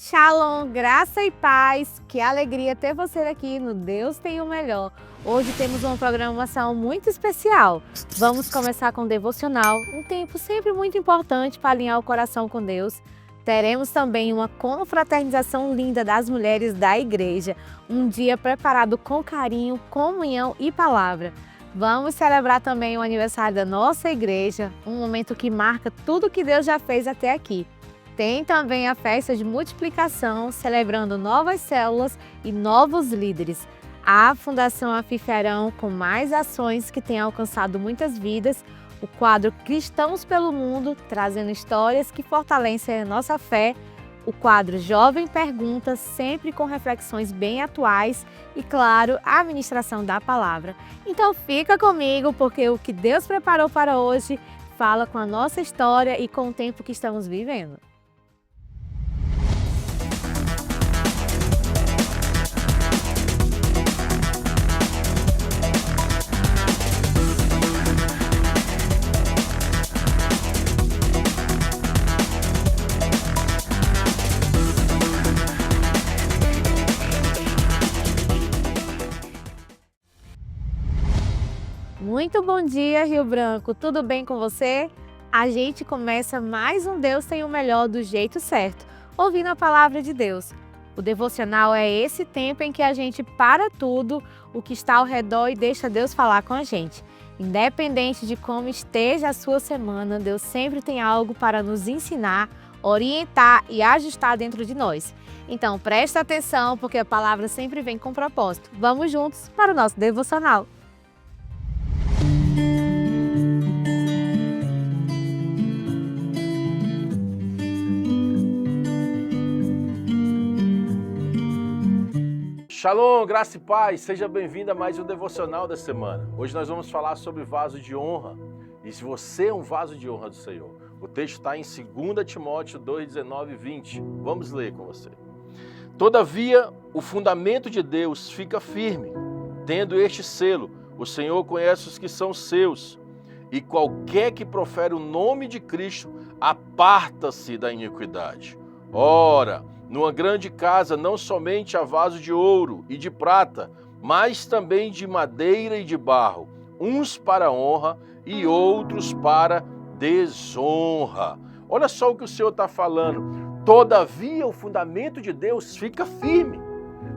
Shalom, graça e paz, que alegria ter você aqui no Deus Tem o Melhor. Hoje temos uma programação muito especial. Vamos começar com o devocional, um tempo sempre muito importante para alinhar o coração com Deus. Teremos também uma confraternização linda das mulheres da igreja, um dia preparado com carinho, comunhão e palavra. Vamos celebrar também o aniversário da nossa igreja, um momento que marca tudo que Deus já fez até aqui. Tem também a festa de multiplicação, celebrando novas células e novos líderes. A Fundação Afiferão, com mais ações que têm alcançado muitas vidas. O quadro Cristãos pelo Mundo, trazendo histórias que fortalecem a nossa fé. O quadro Jovem Pergunta, sempre com reflexões bem atuais. E, claro, a ministração da palavra. Então fica comigo, porque o que Deus preparou para hoje fala com a nossa história e com o tempo que estamos vivendo. Muito bom dia, Rio Branco. Tudo bem com você? A gente começa mais um Deus Tem o Melhor do jeito certo, ouvindo a palavra de Deus. O devocional é esse tempo em que a gente para tudo o que está ao redor e deixa Deus falar com a gente. Independente de como esteja a sua semana, Deus sempre tem algo para nos ensinar, orientar e ajustar dentro de nós. Então presta atenção, porque a palavra sempre vem com propósito. Vamos juntos para o nosso devocional. Shalom, graça e paz, seja bem-vindo a mais um devocional da semana. Hoje nós vamos falar sobre vaso de honra. E se você é um vaso de honra do Senhor, o texto está em 2 Timóteo 2, 19 e 20. Vamos ler com você. Todavia, o fundamento de Deus fica firme, tendo este selo: o Senhor conhece os que são seus, e qualquer que profere o nome de Cristo aparta-se da iniquidade. Ora, numa grande casa não somente há vaso de ouro e de prata, mas também de madeira e de barro, uns para honra e outros para desonra. Olha só o que o Senhor está falando. Todavia o fundamento de Deus fica firme,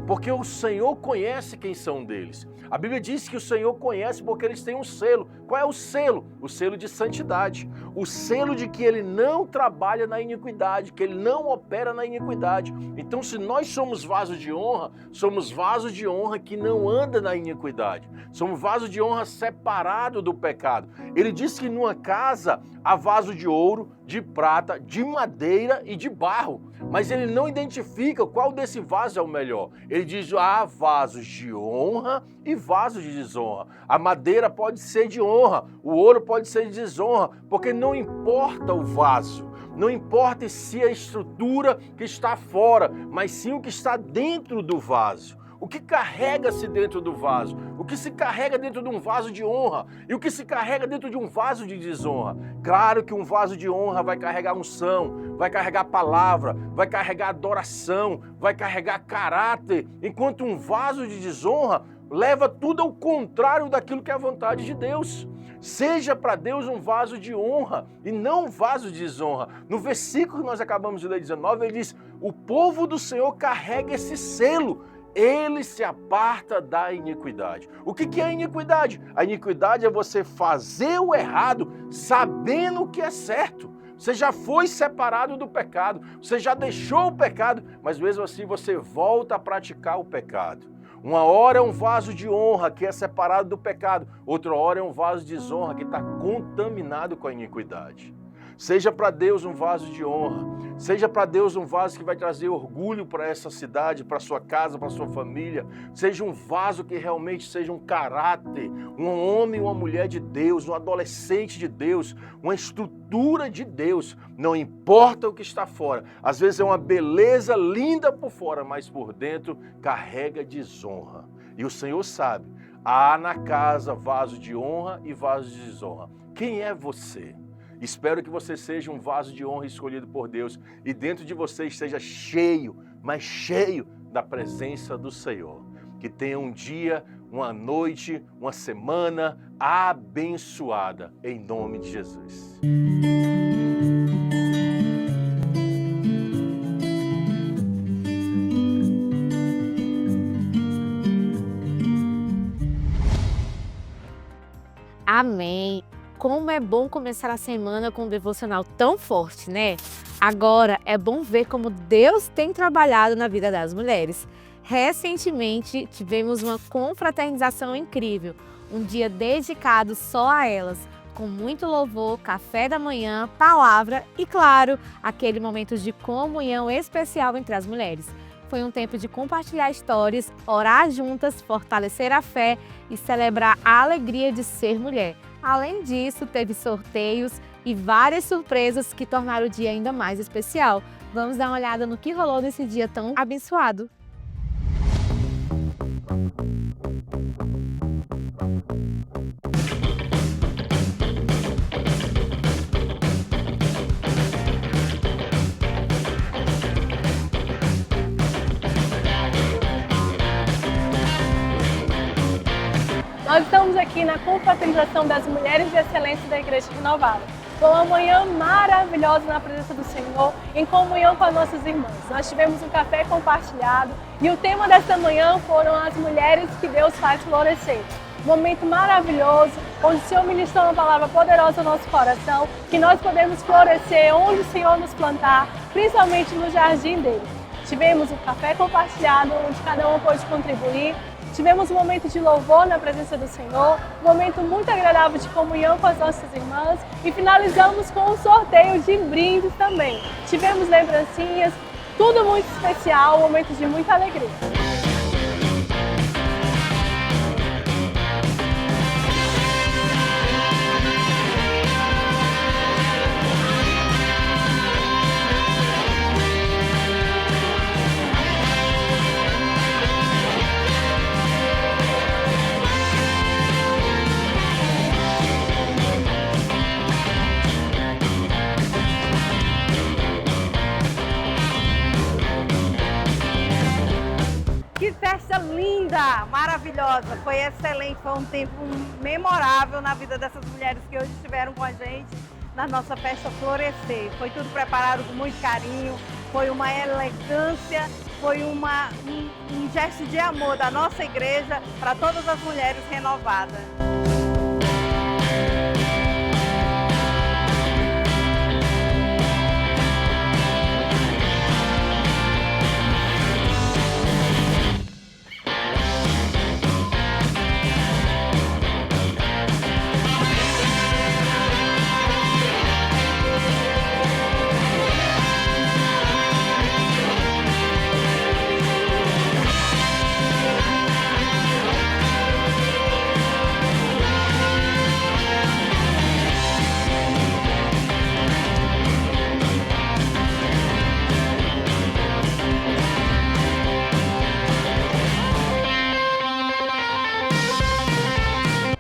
porque o Senhor conhece quem são deles. A Bíblia diz que o Senhor conhece porque eles têm um selo. Qual é o selo? O selo de santidade. O selo de que ele não trabalha na iniquidade, que ele não opera na iniquidade. Então, se nós somos vasos de honra, somos vasos de honra que não anda na iniquidade. Somos vasos de honra separado do pecado. Ele diz que numa casa há vaso de ouro, de prata, de madeira e de barro. Mas ele não identifica qual desse vaso é o melhor. Ele diz: há vasos de honra e vasos de desonra. A madeira pode ser de honra, o ouro pode ser de desonra, porque não importa o vaso. Não importa se a estrutura que está fora, mas sim o que está dentro do vaso. O que carrega-se dentro do vaso? O que se carrega dentro de um vaso de honra? E o que se carrega dentro de um vaso de desonra? Claro que um vaso de honra vai carregar unção, vai carregar palavra, vai carregar adoração, vai carregar caráter, enquanto um vaso de desonra leva tudo ao contrário daquilo que é a vontade de Deus. Seja para Deus um vaso de honra e não um vaso de desonra. No versículo que nós acabamos de ler, 19, ele diz: o povo do Senhor carrega esse selo. Ele se aparta da iniquidade. O que é a iniquidade? A iniquidade é você fazer o errado sabendo o que é certo. Você já foi separado do pecado, você já deixou o pecado, mas mesmo assim você volta a praticar o pecado. Uma hora é um vaso de honra que é separado do pecado, outra hora é um vaso de desonra que está contaminado com a iniquidade. Seja para Deus um vaso de honra, seja para Deus um vaso que vai trazer orgulho para essa cidade, para sua casa, para sua família. Seja um vaso que realmente seja um caráter, um homem, uma mulher de Deus, um adolescente de Deus, uma estrutura de Deus. Não importa o que está fora. Às vezes é uma beleza linda por fora, mas por dentro carrega desonra. E o Senhor sabe, há na casa vaso de honra e vaso de desonra. Quem é você? Espero que você seja um vaso de honra escolhido por Deus e dentro de você esteja cheio, mas cheio da presença do Senhor. Que tenha um dia, uma noite, uma semana abençoada, em nome de Jesus. Amém! Como é bom começar a semana com um devocional tão forte, né? Agora é bom ver como Deus tem trabalhado na vida das mulheres. Recentemente tivemos uma confraternização incrível, um dia dedicado só a elas, com muito louvor, café da manhã, palavra e, claro, aquele momento de comunhão especial entre as mulheres. Foi um tempo de compartilhar histórias, orar juntas, fortalecer a fé e celebrar a alegria de ser mulher. Além disso, teve sorteios e várias surpresas que tornaram o dia ainda mais especial. Vamos dar uma olhada no que rolou nesse dia tão abençoado. Nós estamos aqui na confraternização das Mulheres de Excelência da Igreja Renovada. Foi uma manhã maravilhosa na presença do Senhor, em comunhão com as nossas irmãs. Nós tivemos um café compartilhado e o tema desta manhã foram as mulheres que Deus faz florescer. Um momento maravilhoso, onde o Senhor ministrou uma palavra poderosa no nosso coração, que nós podemos florescer onde o Senhor nos plantar, principalmente no jardim dele. Tivemos um café compartilhado, onde cada uma pôde contribuir. Tivemos um momento de louvor na presença do Senhor, um momento muito agradável de comunhão com as nossas irmãs e finalizamos com um sorteio de brindes também. Tivemos lembrancinhas, tudo muito especial, um momento de muita alegria. Que festa linda, maravilhosa, foi excelente, foi um tempo memorável na vida dessas mulheres que hoje estiveram com a gente na nossa festa Florescer. Foi tudo preparado com muito carinho, foi uma elegância, foi um gesto de amor da nossa igreja para todas as mulheres renovadas.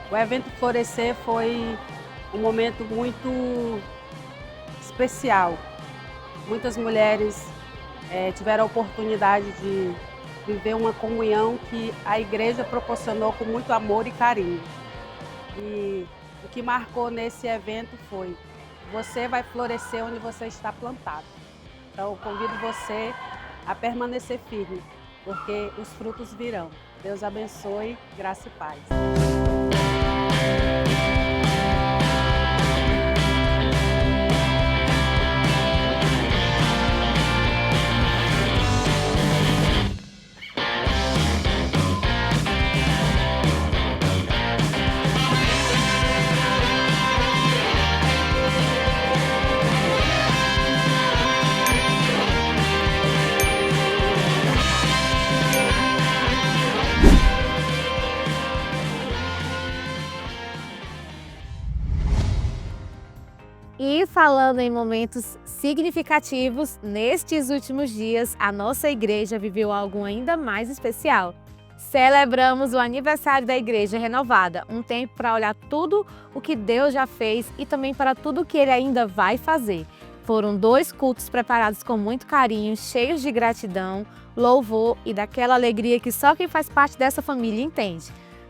O evento Florescer foi um momento muito especial. Muitas mulheres tiveram a oportunidade de viver uma comunhão que a igreja proporcionou com muito amor e carinho. E o que marcou nesse evento foi: você vai florescer onde você está plantado. Então, eu convido você a permanecer firme, porque os frutos virão. Deus abençoe, graça e paz. E falando em momentos significativos, nestes últimos dias a nossa igreja viveu algo ainda mais especial. celebramos o aniversário da Igreja Renovada, um tempo para olhar tudo o que Deus já fez e também para tudo o que Ele ainda vai fazer. Foram 2 cultos preparados com muito carinho, cheios de gratidão, louvor e daquela alegria que só quem faz parte dessa família entende.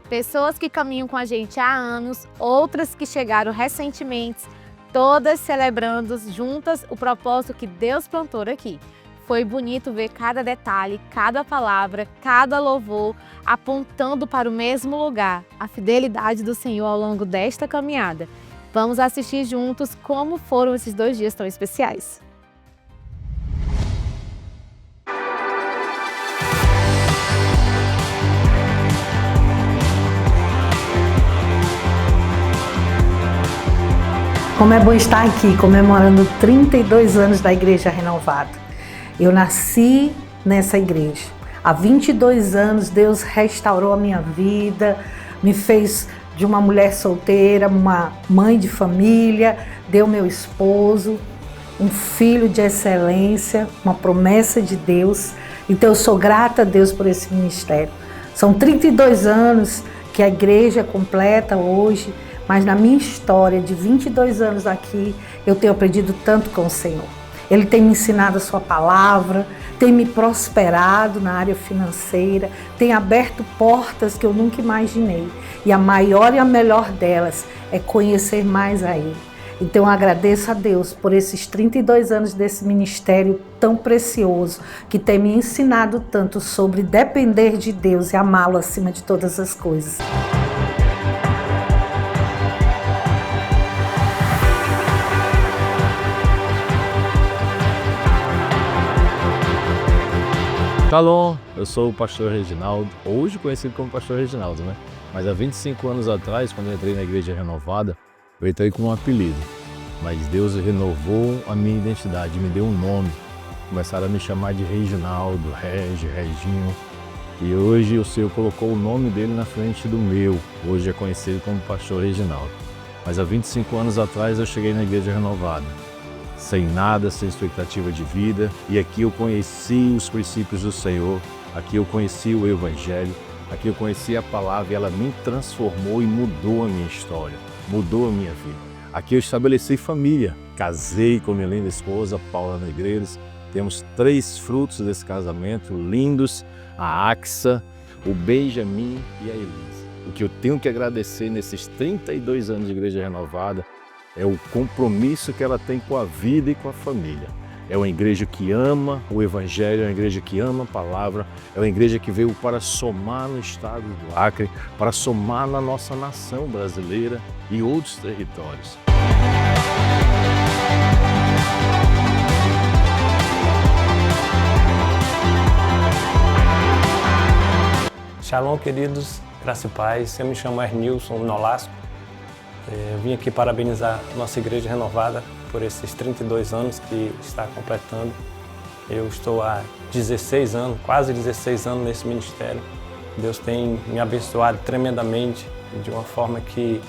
Pessoas que caminham com a gente há anos, outras que chegaram recentemente, todas celebrando juntas o propósito que Deus plantou aqui. Foi bonito ver cada detalhe, cada palavra, cada louvor apontando para o mesmo lugar, a fidelidade do Senhor ao longo desta caminhada. Vamos assistir juntos como foram esses 2 dias tão especiais. Como é bom estar aqui comemorando 32 anos da Igreja Renovada. Eu nasci nessa igreja. Há 22 anos Deus restaurou a minha vida, me fez de uma mulher solteira, uma mãe de família, deu meu esposo, um filho de excelência, uma promessa de Deus. Então eu sou grata a Deus por esse ministério. São 32 anos que a igreja completa hoje, mas na minha história de 22 anos aqui, eu tenho aprendido tanto com o Senhor. Ele tem me ensinado a sua palavra, tem me prosperado na área financeira, tem aberto portas que eu nunca imaginei. E a maior e a melhor delas é conhecer mais a Ele. Então eu agradeço a Deus por esses 32 anos desse ministério tão precioso, que tem me ensinado tanto sobre depender de Deus e amá-lo acima de todas as coisas. Shalom, eu sou o pastor Reginaldo, hoje conhecido como pastor Reginaldo, né? Mas há 25 anos atrás, quando eu entrei na Igreja Renovada, eu entrei com um apelido. Mas Deus renovou a minha identidade, me deu um nome. Começaram a me chamar de Reginaldo, Reginho. E hoje o Senhor colocou o nome dele na frente do meu. Hoje é conhecido como pastor Reginaldo. Mas há 25 anos atrás eu cheguei na Igreja Renovada. Sem nada, sem expectativa de vida, e aqui eu conheci os princípios do Senhor, aqui eu conheci o Evangelho, aqui eu conheci a palavra e ela me transformou e mudou a minha história, mudou a minha vida. Aqui eu estabeleci família, casei com minha linda esposa, Paula Negreiros, temos 3 frutos desse casamento lindos, a Axa, o Benjamin e a Elisa. O que eu tenho que agradecer nesses 32 anos de Igreja Renovada é o compromisso que ela tem com a vida e com a família. É uma igreja que ama o Evangelho, é uma igreja que ama a palavra, é uma igreja que veio para somar no estado do Acre, para somar na nossa nação brasileira e outros territórios. Shalom, queridos, graça e paz. Eu me chamo Ernilson Nolasco. Eu vim aqui parabenizar nossa Igreja Renovada por esses 32 anos que está completando. Eu estou há 16 anos, quase 16 anos nesse ministério. Deus tem me abençoado tremendamente, de uma forma que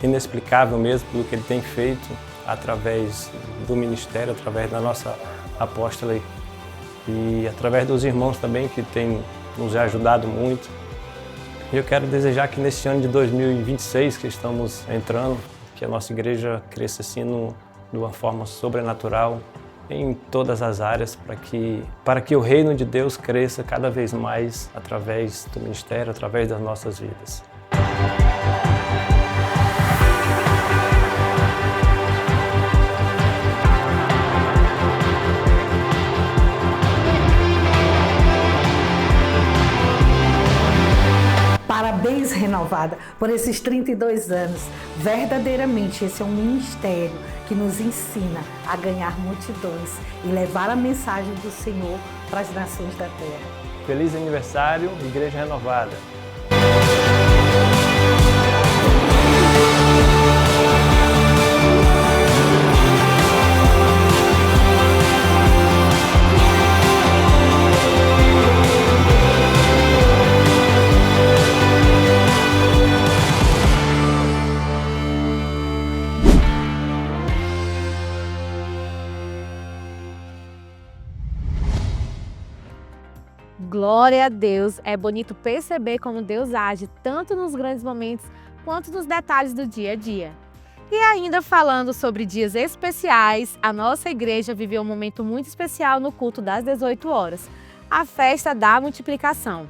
inexplicável mesmo, pelo que Ele tem feito através do ministério, através da nossa apóstola e através dos irmãos também que têm nos ajudado muito. E eu quero desejar que neste ano de 2026 que estamos entrando, que a nossa igreja cresça assim de uma forma sobrenatural em todas as áreas, para que o reino de Deus cresça cada vez mais através do ministério, através das nossas vidas. Parabéns, Renovada, por esses 32 anos. Verdadeiramente, esse é um ministério que nos ensina a ganhar multidões e levar a mensagem do Senhor para as nações da terra. Feliz aniversário, Igreja Renovada! Glória a Deus! É bonito perceber como Deus age tanto nos grandes momentos quanto nos detalhes do dia a dia. E ainda falando sobre dias especiais, a nossa igreja viveu um momento muito especial no culto das 18 horas, a festa da multiplicação.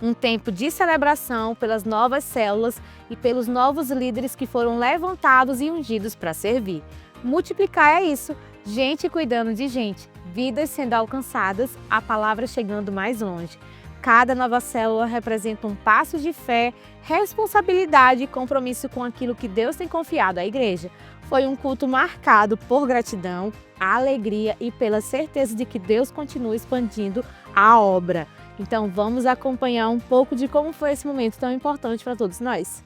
Um tempo de celebração pelas novas células e pelos novos líderes que foram levantados e ungidos para servir. Multiplicar é isso, gente cuidando de gente, vidas sendo alcançadas, a palavra chegando mais longe. Cada nova célula representa um passo de fé, responsabilidade e compromisso com aquilo que Deus tem confiado à igreja. Foi um culto marcado por gratidão, alegria e pela certeza de que Deus continua expandindo a obra. Então vamos acompanhar um pouco de como foi esse momento tão importante para todos nós.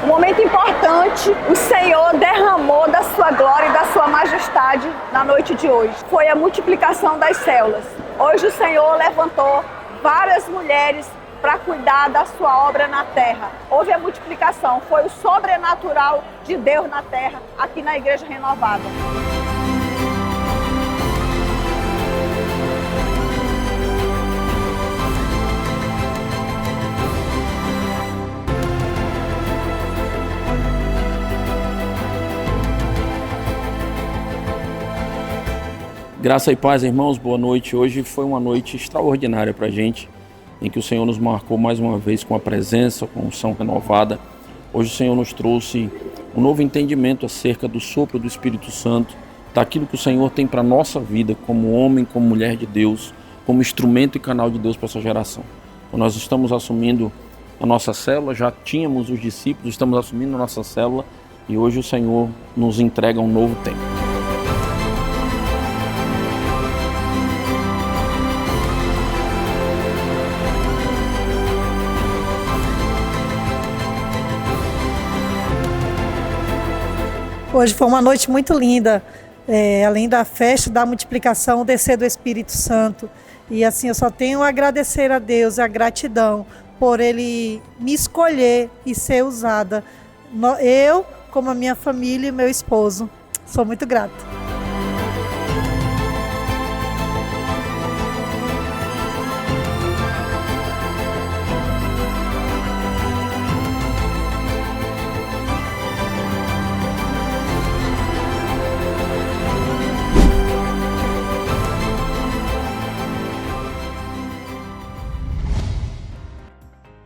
Um momento importante, o Senhor derramou da sua glória e da sua majestade na noite de hoje. Foi a multiplicação das células. Hoje o Senhor levantou várias mulheres para cuidar da sua obra na terra. Houve a multiplicação, foi o sobrenatural de Deus na terra, aqui na Igreja Renovada. Graça e paz, irmãos, boa noite. Hoje foi uma noite extraordinária para a gente, em que o Senhor nos marcou mais uma vez com a presença, com a unção renovada. Hoje o Senhor nos trouxe um novo entendimento acerca do sopro do Espírito Santo, daquilo que o Senhor tem para a nossa vida, como homem, como mulher de Deus, como instrumento e canal de Deus para essa geração. Então, nós estamos assumindo a nossa célula, já tínhamos os discípulos, estamos assumindo a nossa célula e hoje o Senhor nos entrega um novo tempo. Hoje foi uma noite muito linda, além da festa da multiplicação, o descer do Espírito Santo. E assim, eu só tenho a agradecer a Deus, a gratidão por Ele me escolher e ser usada. Eu, como a minha família e meu esposo, sou muito grata.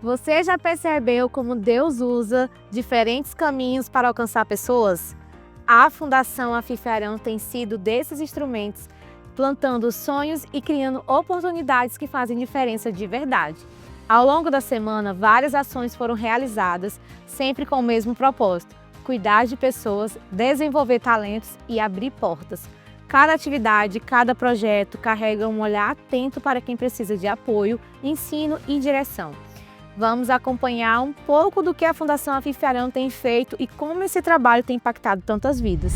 Você já percebeu como Deus usa diferentes caminhos para alcançar pessoas? A Fundação Afifarão tem sido desses instrumentos, plantando sonhos e criando oportunidades que fazem diferença de verdade. Ao longo da semana, várias ações foram realizadas, sempre com o mesmo propósito: cuidar de pessoas, desenvolver talentos e abrir portas. Cada atividade, cada projeto carrega um olhar atento para quem precisa de apoio, ensino e direção. Vamos acompanhar um pouco do que a Fundação Afifarão tem feito e como esse trabalho tem impactado tantas vidas.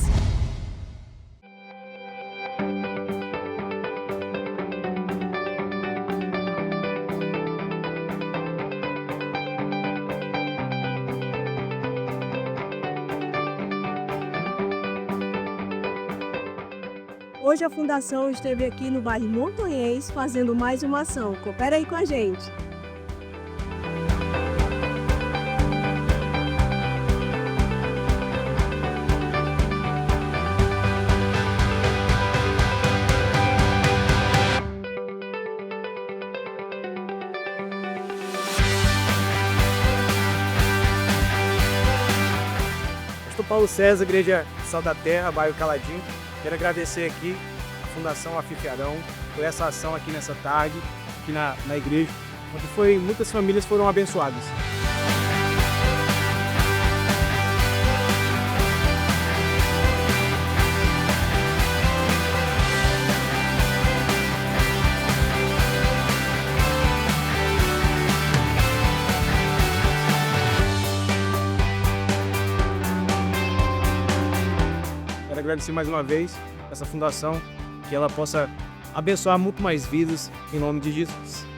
Hoje a Fundação esteve aqui no bairro Montanhês fazendo mais uma ação. Coopera aí com a gente. Pastor Paulo César, Igreja Sal da Terra, bairro Caladinho. Quero agradecer aqui a Fundação Afifarão por essa ação aqui nessa tarde, aqui na igreja, onde muitas famílias foram abençoadas. Quero agradecer mais uma vez essa fundação, que ela possa abençoar muito mais vidas, em nome de Jesus.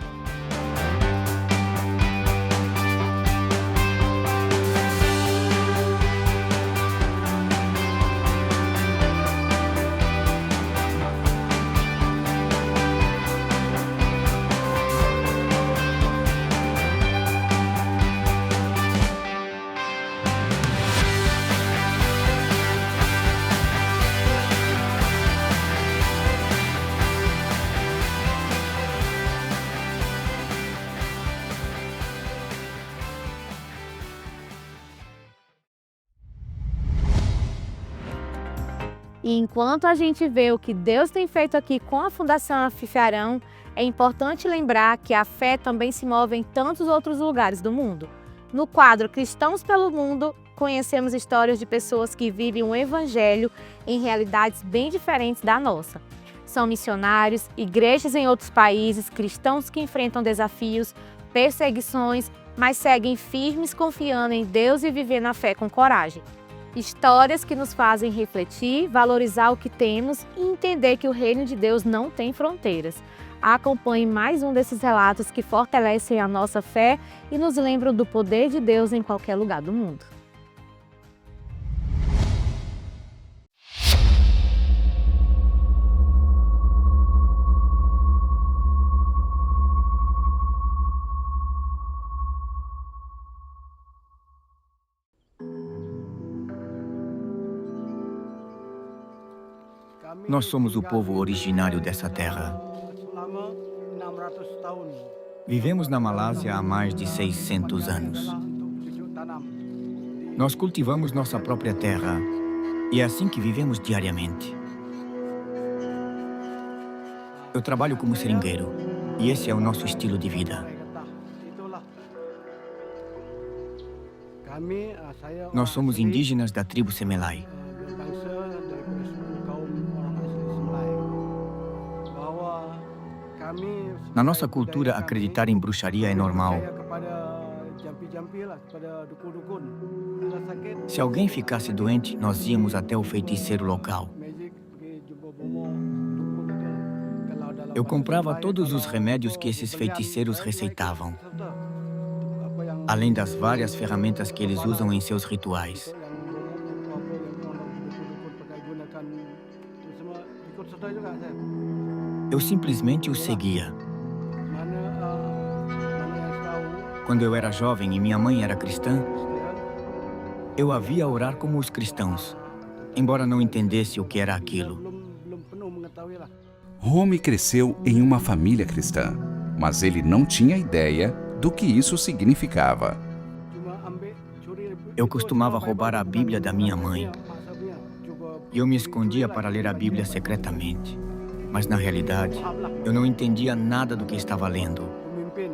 E enquanto a gente vê o que Deus tem feito aqui com a Fundação Afifiarão, é importante lembrar que a fé também se move em tantos outros lugares do mundo. No quadro Cristãos pelo Mundo, conhecemos histórias de pessoas que vivem o Evangelho em realidades bem diferentes da nossa. São missionários, igrejas em outros países, cristãos que enfrentam desafios, perseguições, mas seguem firmes confiando em Deus e viver na fé com coragem. Histórias que nos fazem refletir, valorizar o que temos e entender que o reino de Deus não tem fronteiras. Acompanhe mais um desses relatos que fortalecem a nossa fé e nos lembram do poder de Deus em qualquer lugar do mundo. Nós somos o povo originário dessa terra. Vivemos na Malásia há mais de 600 anos. Nós cultivamos nossa própria terra e é assim que vivemos diariamente. Eu trabalho como seringueiro e esse é o nosso estilo de vida. Nós somos indígenas da tribo Semelai. Na nossa cultura, acreditar em bruxaria é normal. Se alguém ficasse doente, nós íamos até o feiticeiro local. Eu comprava todos os remédios que esses feiticeiros receitavam, além das várias ferramentas que eles usam em seus rituais. Eu simplesmente os seguia. Quando eu era jovem e minha mãe era cristã, eu a via orar como os cristãos, embora não entendesse o que era aquilo. Romy cresceu em uma família cristã, mas ele não tinha ideia do que isso significava. Eu costumava roubar a Bíblia da minha mãe. E eu me escondia para ler a Bíblia secretamente. Mas, na realidade, eu não entendia nada do que estava lendo,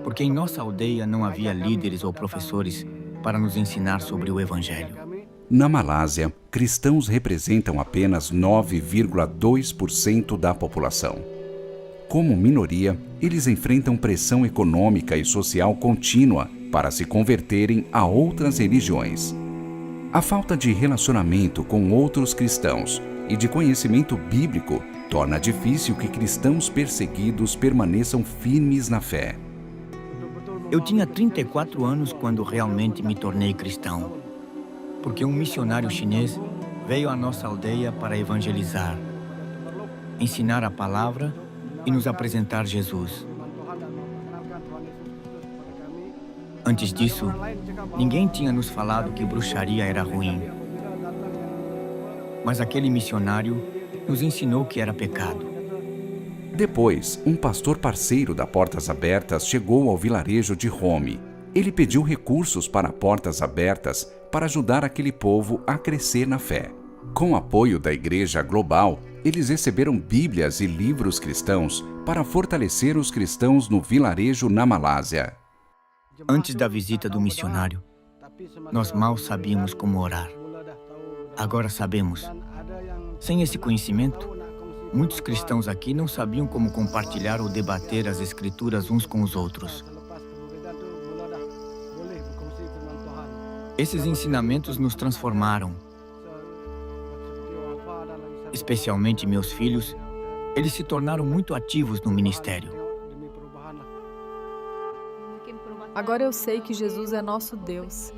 porque em nossa aldeia não havia líderes ou professores para nos ensinar sobre o Evangelho. Na Malásia, cristãos representam apenas 9,2% da população. Como minoria, eles enfrentam pressão econômica e social contínua para se converterem a outras religiões. A falta de relacionamento com outros cristãos e de conhecimento bíblico torna difícil que cristãos perseguidos permaneçam firmes na fé. Eu tinha 34 anos quando realmente me tornei cristão, porque um missionário chinês veio à nossa aldeia para evangelizar, ensinar a palavra e nos apresentar Jesus. Antes disso, ninguém tinha nos falado que bruxaria era ruim. Mas aquele missionário nos ensinou que era pecado. Depois, um pastor parceiro da Portas Abertas chegou ao vilarejo de Romy. Ele pediu recursos para Portas Abertas para ajudar aquele povo a crescer na fé. Com o apoio da Igreja Global, eles receberam Bíblias e livros cristãos para fortalecer os cristãos no vilarejo na Malásia. Antes da visita do missionário, nós mal sabíamos como orar. Agora sabemos. Sem esse conhecimento, muitos cristãos aqui não sabiam como compartilhar ou debater as Escrituras uns com os outros. Esses ensinamentos nos transformaram, especialmente meus filhos, Eles se tornaram muito ativos no ministério. Agora eu sei que Jesus é nosso Deus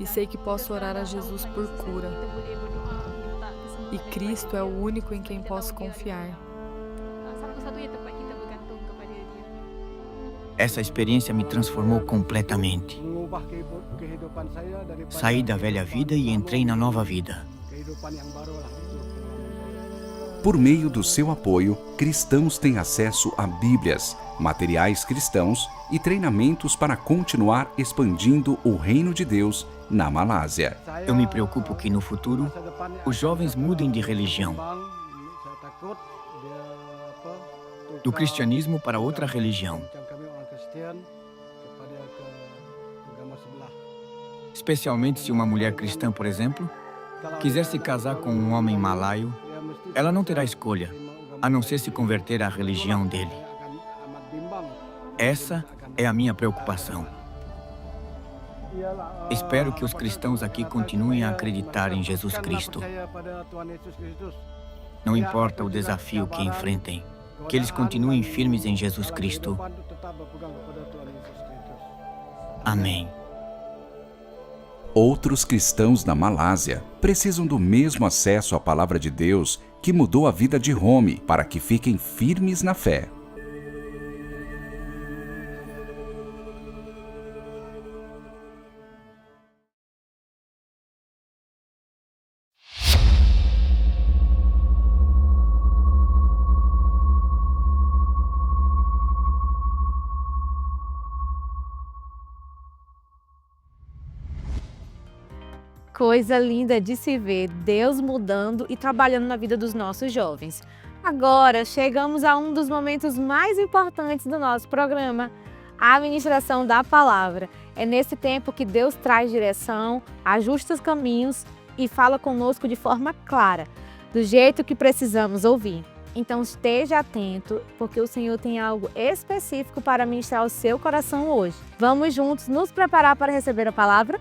e sei que posso orar a Jesus por cura. E Cristo é o único em quem posso confiar. Essa experiência me transformou completamente. Saí da velha vida e entrei na nova vida. Por meio do seu apoio, cristãos têm acesso a Bíblias, materiais cristãos e treinamentos para continuar expandindo o reino de Deus na Malásia. Eu me preocupo que no futuro os jovens mudem de religião, do cristianismo para outra religião. Especialmente se uma mulher cristã, por exemplo, quiser se casar com um homem malaio, ela não terá escolha, a não ser se converter à religião dele. Essa é a minha preocupação. Espero que os cristãos aqui continuem a acreditar em Jesus Cristo. Não importa o desafio que enfrentem, que eles continuem firmes em Jesus Cristo. Amém. Outros cristãos na Malásia precisam do mesmo acesso à palavra de Deus que mudou a vida de Romy para que fiquem firmes na fé. Coisa linda de se ver, Deus mudando e trabalhando na vida dos nossos jovens. Agora chegamos a um dos momentos mais importantes do nosso programa, a ministração da palavra. É nesse tempo que Deus traz direção, ajusta os caminhos e fala conosco de forma clara, do jeito que precisamos ouvir. Então esteja atento, porque o Senhor tem algo específico para ministrar ao seu coração hoje. Vamos juntos nos preparar para receber a palavra?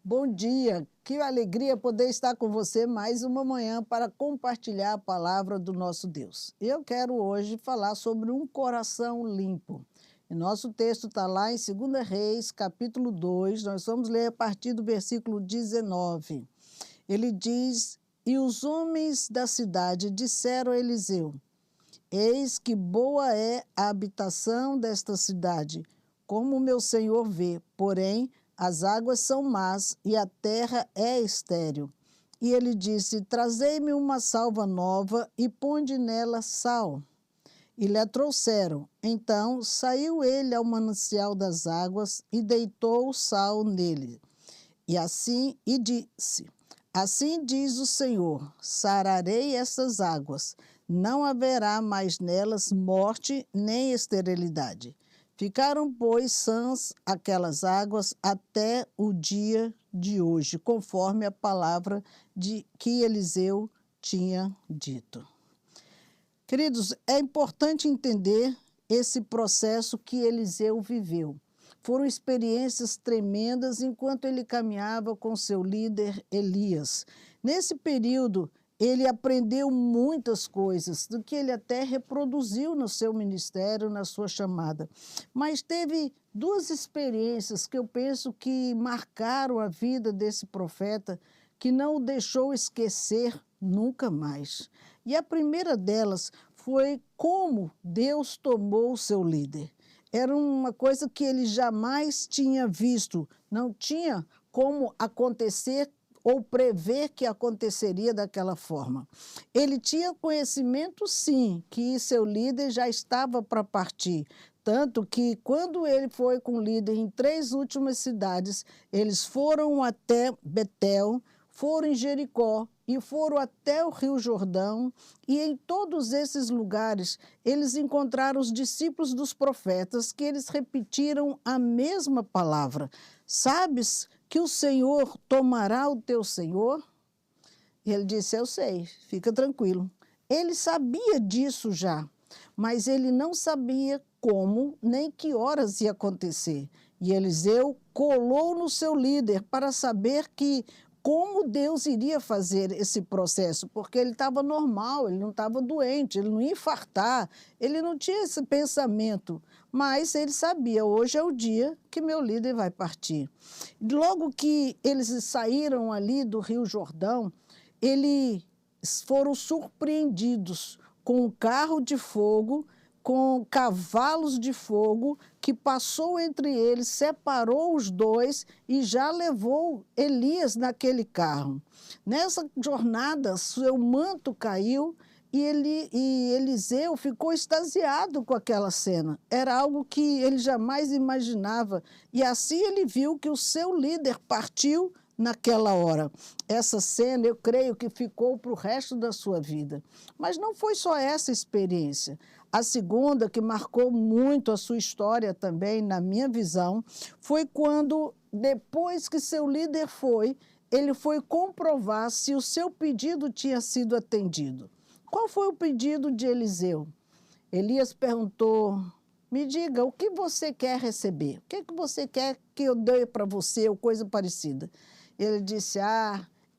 Bom dia, que alegria poder estar com você mais uma manhã para compartilhar a palavra do nosso Deus. Eu quero hoje falar sobre um coração limpo. E nosso texto está lá em 2 Reis, capítulo 2, nós vamos ler a partir do versículo 19. Ele diz: "E os homens da cidade disseram a Eliseu: Eis que boa é a habitação desta cidade, como meu senhor vê, porém as águas são más e a terra é estéril. E ele disse: Trazei-me uma salva nova e ponde nela sal. E lhe a trouxeram. Então saiu ele ao manancial das águas e deitou o sal nele. E disse: Assim diz o Senhor: sararei essas águas, não haverá mais nelas morte nem esterilidade. Ficaram, pois, sãs aquelas águas até o dia de hoje, conforme a palavra que Eliseu tinha dito." Queridos, é importante entender esse processo que Eliseu viveu. Foram experiências tremendas enquanto ele caminhava com seu líder Elias. Nesse período, ele aprendeu muitas coisas, do que ele até reproduziu no seu ministério, na sua chamada. Mas teve duas experiências que eu penso que marcaram a vida desse profeta, que não o deixou esquecer nunca mais. E a primeira delas foi como Deus tomou o seu líder. Era uma coisa que ele jamais tinha visto, não tinha como acontecer ou prever que aconteceria daquela forma. Ele tinha conhecimento, sim, que seu líder já estava para partir. Tanto que, quando ele foi com o líder em 3 últimas cidades, eles foram até Betel, foram em Jericó e foram até o Rio Jordão. E em todos esses lugares, eles encontraram os discípulos dos profetas, que eles repetiram a mesma palavra. Sabes que o Senhor tomará o teu Senhor? E ele disse: eu sei, fica tranquilo. Ele sabia disso já, mas ele não sabia como nem que horas ia acontecer. E Eliseu colou no seu líder para saber como Deus iria fazer esse processo, porque ele estava normal, ele não estava doente, ele não ia infartar, ele não tinha esse pensamento, mas ele sabia, hoje é o dia que meu líder vai partir. Logo que eles saíram ali do Rio Jordão, eles foram surpreendidos com um carro de fogo, com cavalos de fogo, que passou entre eles, separou os dois e já levou Elias naquele carro. Nessa jornada, seu manto caiu e Eliseu ficou extasiado com aquela cena. Era algo que ele jamais imaginava. E assim ele viu que o seu líder partiu naquela hora. Essa cena, eu creio que ficou para o resto da sua vida. Mas não foi só essa experiência. A segunda, que marcou muito a sua história também, na minha visão, foi quando, depois que seu líder foi, ele foi comprovar se o seu pedido tinha sido atendido. Qual foi o pedido de Eliseu? Elias perguntou: me diga, o que você quer receber? O que é que você quer que eu dê para você, ou coisa parecida? Ele disse: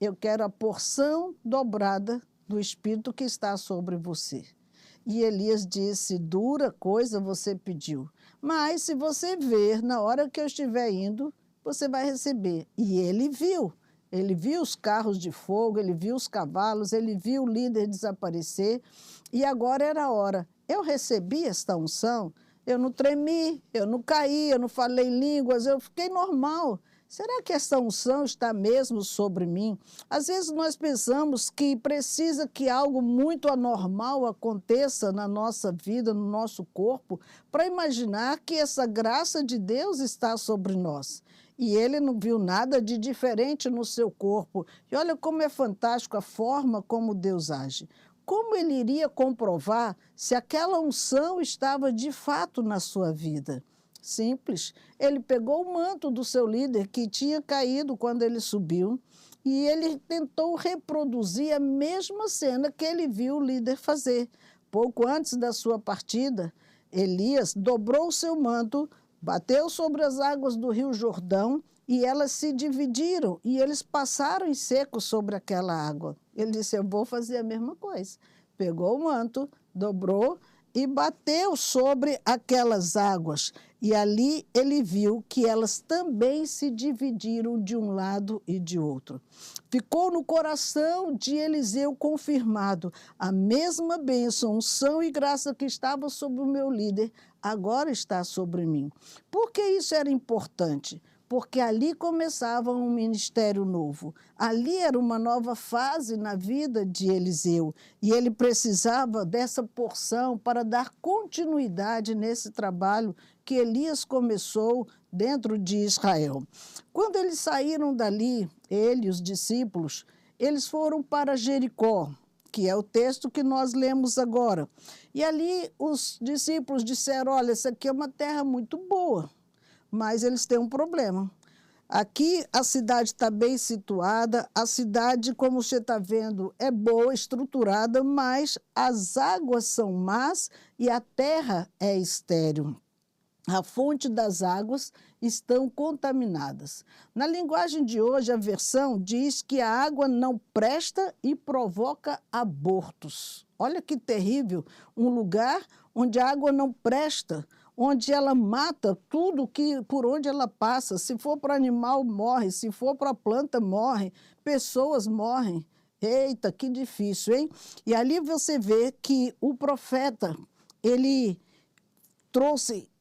eu quero a porção dobrada do Espírito que está sobre você. E Elias disse: dura coisa você pediu, mas se você ver, na hora que eu estiver indo, você vai receber. E ele viu os carros de fogo, ele viu os cavalos, ele viu o líder desaparecer, e agora era a hora. Eu recebi esta unção, eu não tremi, eu não caí, eu não falei línguas, eu fiquei normal. Será que essa unção está mesmo sobre mim? Às vezes nós pensamos que precisa que algo muito anormal aconteça na nossa vida, no nosso corpo, para imaginar que essa graça de Deus está sobre nós. E ele não viu nada de diferente no seu corpo. E olha como é fantástico a forma como Deus age. Como ele iria comprovar se aquela unção estava de fato na sua vida? Simples. Ele pegou o manto do seu líder, que tinha caído quando ele subiu, e ele tentou reproduzir a mesma cena que ele viu o líder fazer. Pouco antes da sua partida, Elias dobrou o seu manto, bateu sobre as águas do Rio Jordão, e elas se dividiram, e eles passaram em seco sobre aquela água. Ele disse: eu vou fazer a mesma coisa. Pegou o manto, dobrou e bateu sobre aquelas águas. E ali ele viu que elas também se dividiram de um lado e de outro. Ficou no coração de Eliseu confirmado: a mesma bênção, unção e graça que estava sobre o meu líder, agora está sobre mim. Por que isso era importante? Porque ali começava um ministério novo. Ali era uma nova fase na vida de Eliseu. E ele precisava dessa porção para dar continuidade nesse trabalho que Elias começou dentro de Israel. Quando eles saíram dali, ele e os discípulos, eles foram para Jericó, que é o texto que nós lemos agora. E ali os discípulos disseram: olha, essa aqui é uma terra muito boa, mas eles têm um problema. Aqui a cidade está bem situada, a cidade, como você está vendo, é boa, estruturada, mas as águas são más e a terra é estéril. A fonte das águas estão contaminadas. Na linguagem de hoje, a versão diz que a água não presta e provoca abortos. Olha que terrível, um lugar onde a água não presta, onde ela mata tudo por onde ela passa. Se for para animal, morre. Se for para planta, morre. Pessoas morrem. Eita, que difícil, hein? E ali você vê que o profeta, ele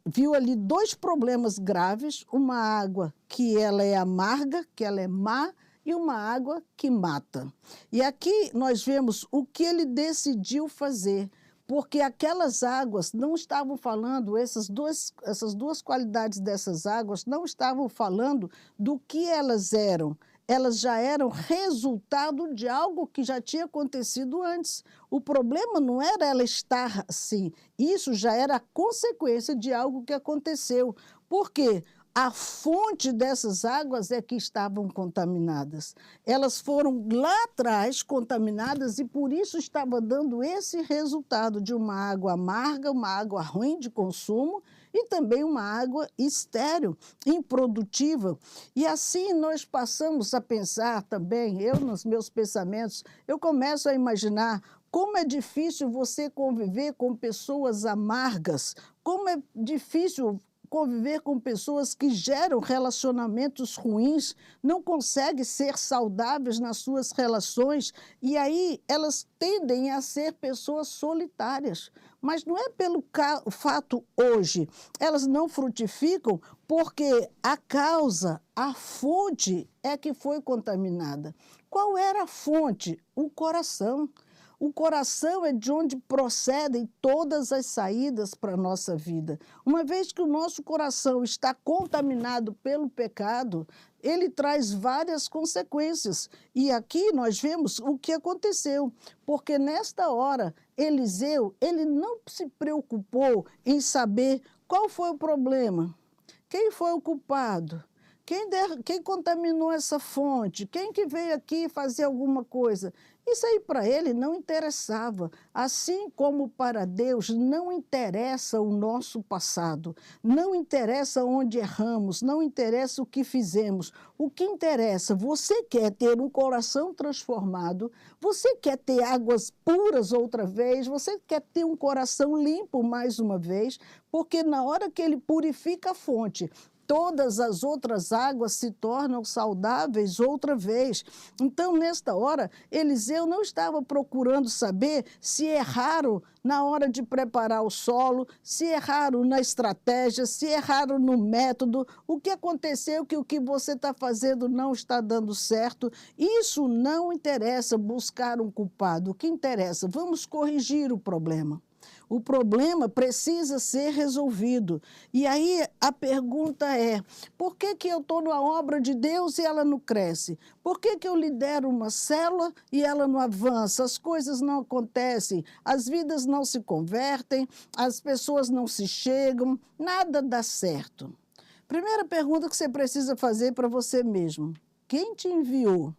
viu ali dois problemas graves: uma água que ela é amarga, que ela é má, e uma água que mata. E aqui nós vemos o que ele decidiu fazer, porque aquelas águas não estavam falando, essas duas qualidades dessas águas não estavam falando do que elas eram. Elas já eram resultado de algo que já tinha acontecido antes. O problema não era ela estar assim, isso já era a consequência de algo que aconteceu. Por quê? a fonte dessas águas é que estavam contaminadas. Elas foram lá atrás contaminadas e por isso estava dando esse resultado de uma água amarga, uma água ruim de consumo e também uma água estéril, improdutiva. E assim nós passamos a pensar também, eu nos meus pensamentos, eu começo a imaginar como é difícil você conviver com pessoas amargas, como é difícil conviver com pessoas que geram relacionamentos ruins, não conseguem ser saudáveis nas suas relações e aí elas tendem a ser pessoas solitárias. Mas não é pelo fato hoje, elas não frutificam porque a causa, a fonte é que foi contaminada. Qual era a fonte? O coração. O coração é de onde procedem todas as saídas para a nossa vida. Uma vez que o nosso coração está contaminado pelo pecado, ele traz várias consequências. E aqui nós vemos o que aconteceu, porque nesta hora, Eliseu, ele não se preocupou em saber qual foi o problema, quem foi o culpado, quem contaminou essa fonte, quem que veio aqui fazer alguma coisa. Isso aí para ele não interessava, assim como para Deus não interessa o nosso passado, não interessa onde erramos, não interessa o que fizemos. O que interessa, você quer ter um coração transformado, você quer ter águas puras outra vez, você quer ter um coração limpo mais uma vez, porque na hora que ele purifica a fonte, todas as outras águas se tornam saudáveis outra vez. Então, nesta hora, Eliseu não estava procurando saber se erraram na hora de preparar o solo, se erraram na estratégia, se erraram no método, o que aconteceu que o que você está fazendo não está dando certo. Isso não interessa buscar um culpado. O que interessa? Vamos corrigir o problema. O problema precisa ser resolvido. E aí a pergunta é, por que que eu estou na obra de Deus e ela não cresce? Por que que eu lidero uma célula e ela não avança? As coisas não acontecem, as vidas não se convertem, as pessoas não se chegam, nada dá certo. Primeira pergunta que você precisa fazer para você mesmo. Quem te enviou?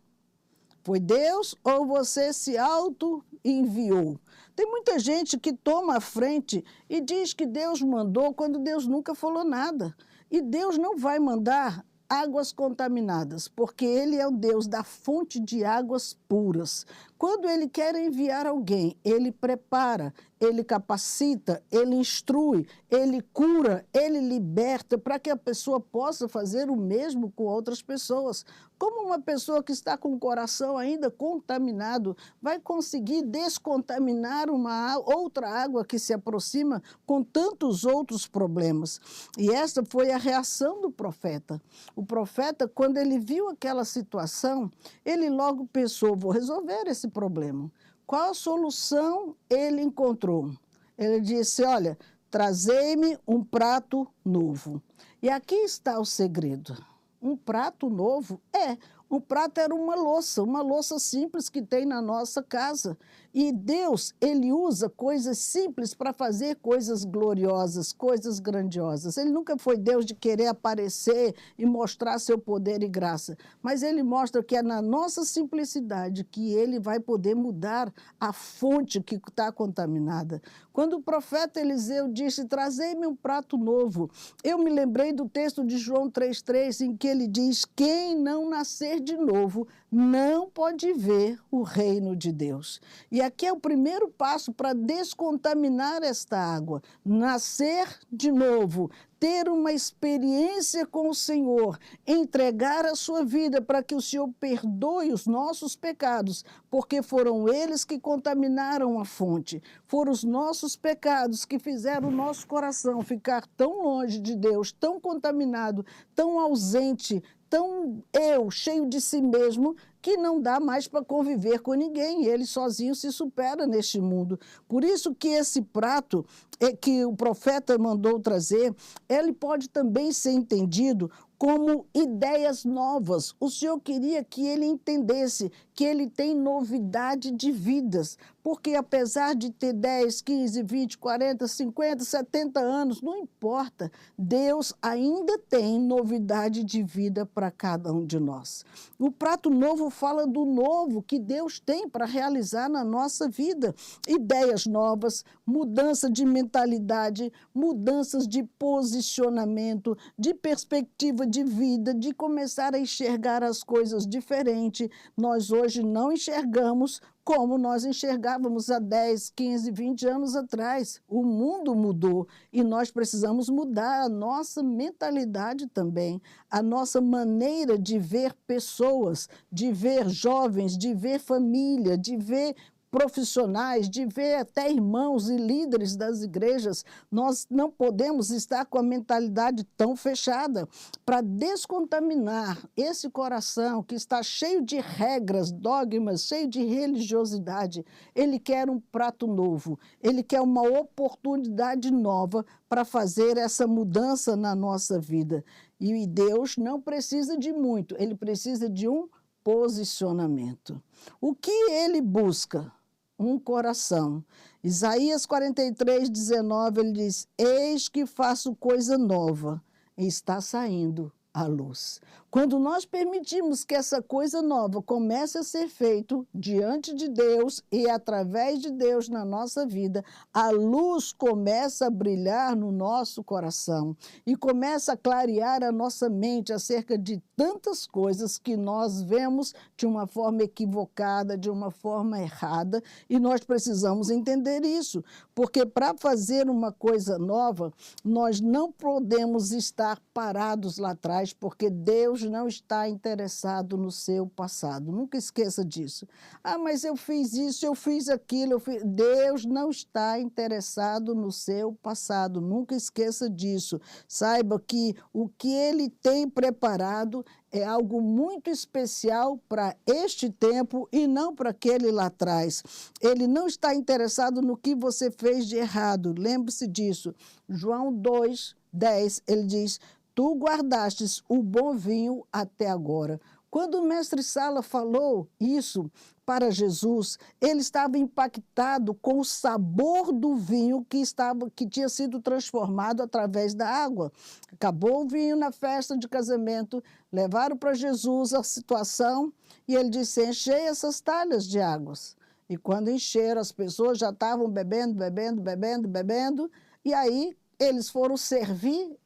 Foi Deus ou você se auto-enviou? Tem muita gente que toma a frente e diz que Deus mandou quando Deus nunca falou nada. E Deus não vai mandar águas contaminadas, porque Ele é o Deus da fonte de águas puras. Quando Ele quer enviar alguém, Ele prepara, Ele capacita, Ele instrui, Ele cura, Ele liberta para que a pessoa possa fazer o mesmo com outras pessoas. Como uma pessoa que está com o coração ainda contaminado vai conseguir descontaminar uma outra água que se aproxima com tantos outros problemas? E essa foi a reação do profeta. O profeta, quando ele viu aquela situação, ele logo pensou, vou resolver esse problema. Qual a solução ele encontrou? Ele disse, olha, trazei-me um prato novo. E aqui está o segredo. Um prato novo? Um prato era uma louça simples que tem na nossa casa. E Deus, Ele usa coisas simples para fazer coisas gloriosas, coisas grandiosas. Ele nunca foi Deus de querer aparecer e mostrar seu poder e graça. Mas Ele mostra que é na nossa simplicidade que Ele vai poder mudar a fonte que está contaminada. Quando o profeta Eliseu disse, trazei-me um prato novo, eu me lembrei do texto de João 3,3, em que ele diz, quem não nascer de novo não pode ver o reino de Deus. E aqui é o primeiro passo para descontaminar esta água. Nascer de novo, ter uma experiência com o Senhor, entregar a sua vida para que o Senhor perdoe os nossos pecados, porque foram eles que contaminaram a fonte. Foram os nossos pecados que fizeram o nosso coração ficar tão longe de Deus, tão contaminado, tão ausente, tão cheio de si mesmo, que não dá mais para conviver com ninguém. Ele sozinho se supera neste mundo. Por isso que esse prato que o profeta mandou trazer, ele pode também ser entendido como ideias novas. O Senhor queria que ele entendesse que ele tem novidade de vidas, Porque apesar de ter 10, 15, 20, 40, 50, 70 anos, não importa, Deus ainda tem novidade de vida para cada um de nós. O prato novo fala do novo que Deus tem para realizar na nossa vida. Ideias novas, mudança de mentalidade, mudanças de posicionamento, de perspectiva de vida, de começar a enxergar as coisas diferente. Nós hoje não enxergamos como nós enxergávamos há 10, 15, 20 anos atrás. O mundo mudou e nós precisamos mudar a nossa mentalidade também, a nossa maneira de ver pessoas, de ver jovens, de ver família, de ver profissionais, de ver até irmãos e líderes das igrejas. Nós não podemos estar com a mentalidade tão fechada. Para descontaminar esse coração que está cheio de regras, dogmas, cheio de religiosidade, ele quer um prato novo, ele quer uma oportunidade nova para fazer essa mudança na nossa vida. E Deus não precisa de muito, ele precisa de um posicionamento. O que ele busca? Um coração. Isaías 43, 19, ele diz: eis que faço coisa nova, e está saindo à luz. Quando nós permitimos que essa coisa nova comece a ser feita diante de Deus e através de Deus na nossa vida, a luz começa a brilhar no nosso coração e começa a clarear a nossa mente acerca de tantas coisas que nós vemos de uma forma equivocada, de uma forma errada, e nós precisamos entender isso, porque para fazer uma coisa nova, nós não podemos estar parados lá atrás, porque Deus não está interessado no seu passado. Nunca esqueça disso. Ah, mas eu fiz isso, eu fiz aquilo. Deus não está interessado no seu passado. Nunca esqueça disso. Saiba que o que Ele tem preparado é algo muito especial para este tempo e não para aquele lá atrás. Ele não está interessado no que você fez de errado. Lembre-se disso. João 2, 10, ele diz: tu guardastes o bom vinho até agora. Quando o mestre Sala falou isso para Jesus, ele estava impactado com o sabor do vinho que tinha sido transformado através da água. Acabou o vinho na festa de casamento, levaram para Jesus a situação e ele disse: enchei essas talhas de águas. E quando encheram, as pessoas já estavam bebendo, e aí eles foram servir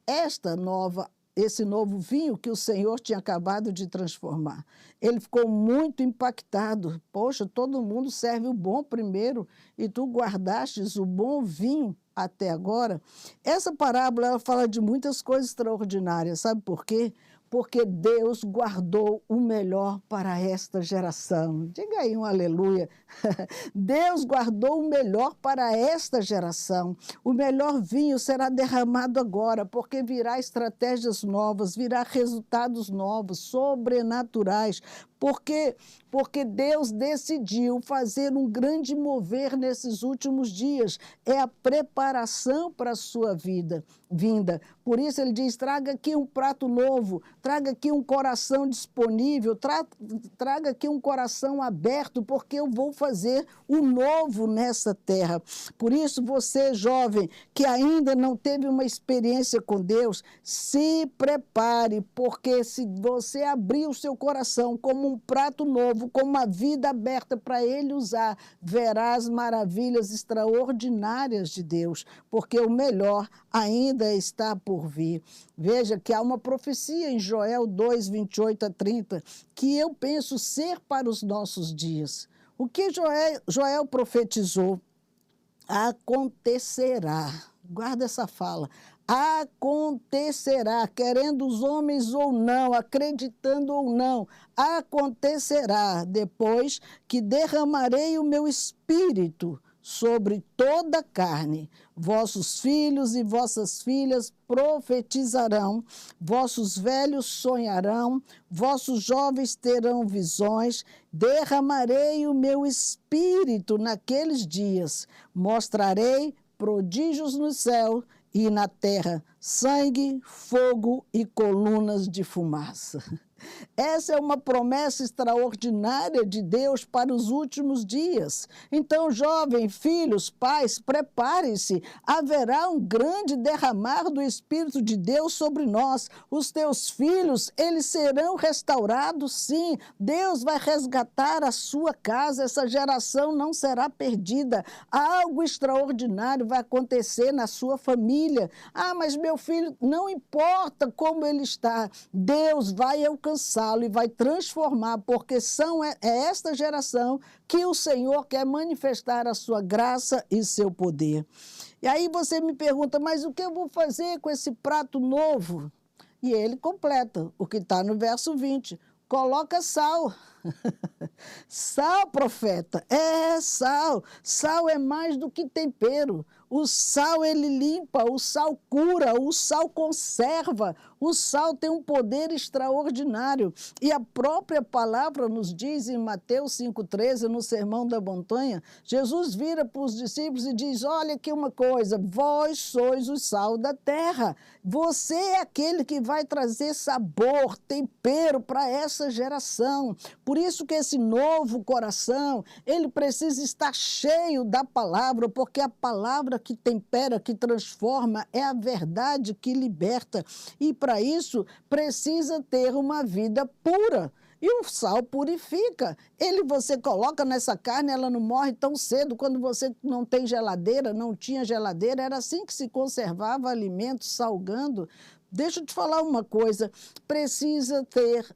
esse novo vinho que o Senhor tinha acabado de transformar. Ele ficou muito impactado. Poxa, todo mundo serve o bom primeiro e tu guardastes o bom vinho até agora. Essa parábola ela fala de muitas coisas extraordinárias. Sabe por quê? Porque Deus guardou o melhor para esta geração. Diga aí um aleluia. Deus guardou o melhor para esta geração. O melhor vinho será derramado agora, porque virá estratégias novas, virá resultados novos, sobrenaturais. Porque Deus decidiu fazer um grande mover nesses últimos dias. É a preparação para a sua vinda. Por isso ele diz: traga aqui um prato novo, traga aqui um coração disponível, traga aqui um coração aberto, porque eu vou fazer o novo nessa terra. Por isso, você, jovem, que ainda não teve uma experiência com Deus, se prepare, porque se você abrir o seu coração como um prato novo, com uma vida aberta para Ele usar, verás maravilhas extraordinárias de Deus, porque o melhor ainda está por vir. Veja que há uma profecia em Joel 2, 28 a 30, que eu penso ser para os nossos dias. O que Joel profetizou acontecerá. Guarda essa fala. Acontecerá, querendo os homens ou não, acreditando ou não, acontecerá depois que derramarei o meu espírito sobre toda a carne. Vossos filhos e vossas filhas profetizarão, vossos velhos sonharão, vossos jovens terão visões. Derramarei o meu espírito naqueles dias, mostrarei prodígios no céu e na terra, sangue, fogo e colunas de fumaça. Essa é uma promessa extraordinária de Deus para os últimos dias. Então, jovem, filhos, pais, preparem-se. Haverá um grande derramar do Espírito de Deus sobre nós. Os teus filhos, eles serão restaurados, sim. Deus vai resgatar a sua casa. Essa geração não será perdida. Algo extraordinário vai acontecer na sua família. Ah, mas meu filho, não importa como ele está, Deus vai alcançá-lo e vai transformar, porque é esta geração que o Senhor quer manifestar a sua graça e seu poder. E aí você me pergunta, mas o que eu vou fazer com esse prato novo? E ele completa o que está no verso 20. Coloca sal. Sal, profeta, é sal. Sal é mais do que tempero. O sal, ele limpa, o sal cura, o sal conserva. O sal tem um poder extraordinário. E a própria palavra nos diz em Mateus 5,13, no Sermão da Montanha, Jesus vira para os discípulos e diz, olha aqui uma coisa, vós sois o sal da terra. Você é aquele que vai trazer sabor, tempero para essa geração. Por isso que esse novo coração, ele precisa estar cheio da palavra, porque a palavra que tempera, que transforma, é a verdade que liberta. E para isso, precisa ter uma vida pura. E o sal purifica. Você coloca nessa carne, ela não morre tão cedo. Quando você não tem geladeira, não tinha geladeira, era assim que se conservava alimento, salgando. Deixa eu te falar uma coisa, precisa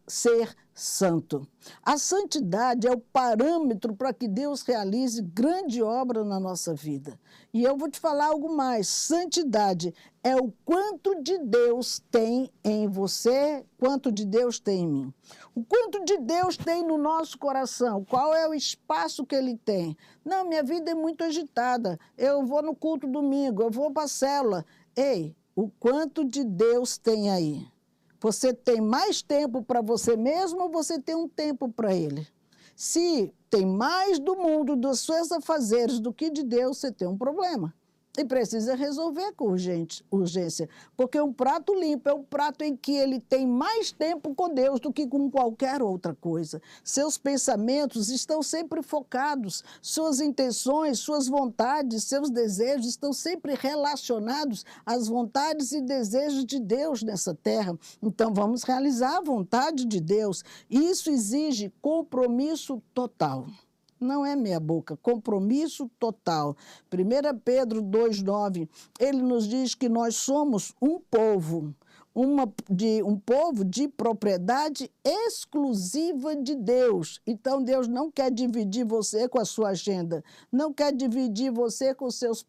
ser santo. A santidade é o parâmetro para que Deus realize grande obra na nossa vida. E eu vou te falar algo mais, santidade é o quanto de Deus tem em você, quanto de Deus tem em mim. O quanto de Deus tem no nosso coração, qual é o espaço que Ele tem. Não, minha vida é muito agitada, eu vou no culto domingo, eu vou para a célula. Ei, o quanto de Deus tem aí? Você tem mais tempo para você mesmo ou você tem um tempo para Ele? Se tem mais do mundo, dos seus afazeres do que de Deus, você tem um problema. E precisa resolver com urgência. Porque um prato limpo é um prato em que ele tem mais tempo com Deus do que com qualquer outra coisa. Seus pensamentos estão sempre focados, suas intenções, suas vontades, seus desejos estão sempre relacionados às vontades e desejos de Deus nessa terra. Então vamos realizar a vontade de Deus. Isso exige compromisso total. Não é meia boca, compromisso total. 1 Pedro 2,9, ele nos diz que nós somos um povo, um povo de propriedade exclusiva de Deus. Então Deus não quer dividir você com a sua agenda, não quer dividir você com os seus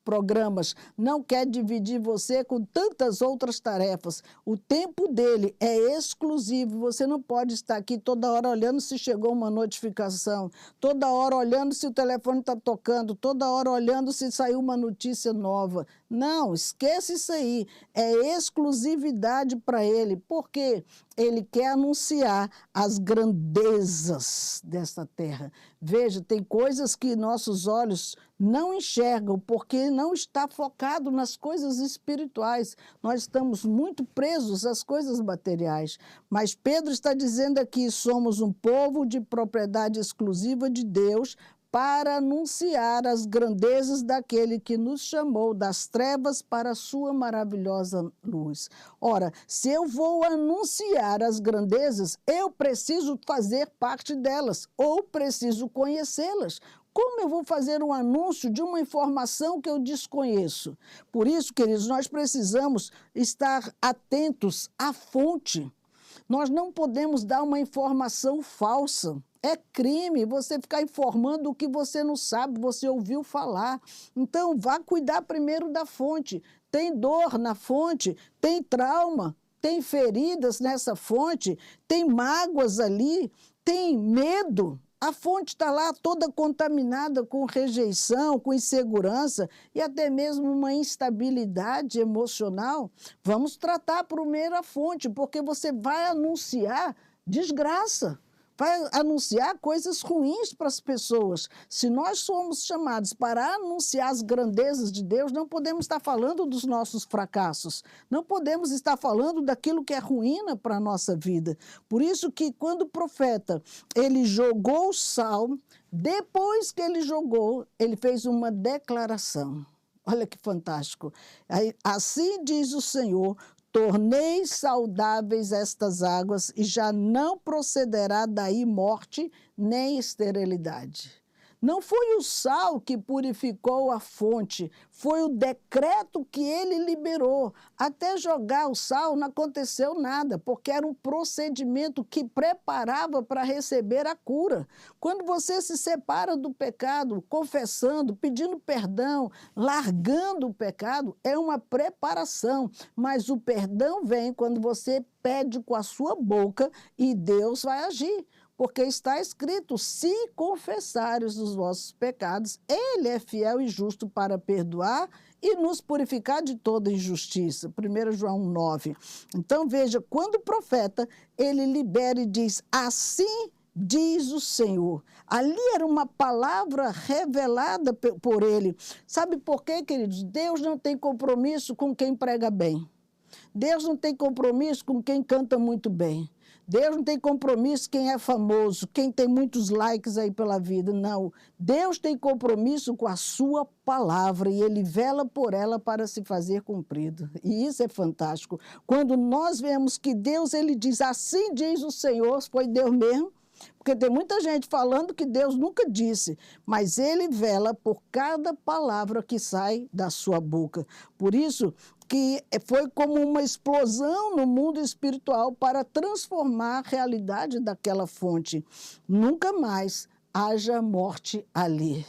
programas, não quer dividir você com tantas outras tarefas. O tempo dele é exclusivo, você não pode estar aqui toda hora olhando se chegou uma notificação, toda hora olhando se o telefone está tocando, toda hora olhando se saiu uma notícia nova. Não, esquece isso aí, é exclusividade para ele, porque ele quer anunciar as grandezas desta terra. Veja, tem coisas que nossos olhos não enxergam, porque não está focado nas coisas espirituais. Nós estamos muito presos às coisas materiais. Mas Pedro está dizendo aqui, somos um povo de propriedade exclusiva de Deus, para anunciar as grandezas daquele que nos chamou das trevas para a sua maravilhosa luz. Ora, se eu vou anunciar as grandezas, eu preciso fazer parte delas, ou preciso conhecê-las. Como eu vou fazer um anúncio de uma informação que eu desconheço? Por isso, queridos, nós precisamos estar atentos à fonte. Nós não podemos dar uma informação falsa. É crime você ficar informando o que você não sabe, você ouviu falar. Então, vá cuidar primeiro da fonte. Tem dor na fonte, tem trauma, tem feridas nessa fonte, tem mágoas ali, tem medo. A fonte está lá toda contaminada com rejeição, com insegurança e até mesmo uma instabilidade emocional. Vamos tratar primeiro a fonte, porque você vai anunciar desgraça. vai anunciar coisas ruins para as pessoas. Se nós somos chamados para anunciar as grandezas de Deus, não podemos estar falando dos nossos fracassos, não podemos estar falando daquilo que é ruína para a nossa vida. Por isso que quando o profeta, ele jogou o sal, depois que ele jogou, ele fez uma declaração. Olha que fantástico. Assim diz o Senhor: tornei saudáveis estas águas e já não procederá daí morte nem esterilidade. Não foi o sal que purificou a fonte, foi o decreto que ele liberou. Até jogar o sal não aconteceu nada, porque era um procedimento que preparava para receber a cura. Quando você se separa do pecado, confessando, pedindo perdão, largando o pecado, é uma preparação. Mas o perdão vem quando você pede com a sua boca e Deus vai agir. Porque está escrito: se confessares os vossos pecados, Ele é fiel e justo para perdoar e nos purificar de toda injustiça. 1 João 9. Então veja, quando o profeta, ele libera e diz: assim diz o Senhor. Ali era uma palavra revelada por ele. Sabe por quê, queridos? Deus não tem compromisso com quem prega bem. Deus não tem compromisso com quem canta muito bem. Deus não tem compromisso quem é famoso, quem tem muitos likes aí pela vida, não. Deus tem compromisso com a sua palavra e Ele vela por ela para se fazer cumprido. E isso é fantástico. Quando nós vemos que Deus, Ele diz: assim diz o Senhor, foi Deus mesmo. Porque tem muita gente falando que Deus nunca disse, mas Ele vela por cada palavra que sai da sua boca. Por isso que foi como uma explosão no mundo espiritual para transformar a realidade daquela fonte. Nunca mais haja morte ali.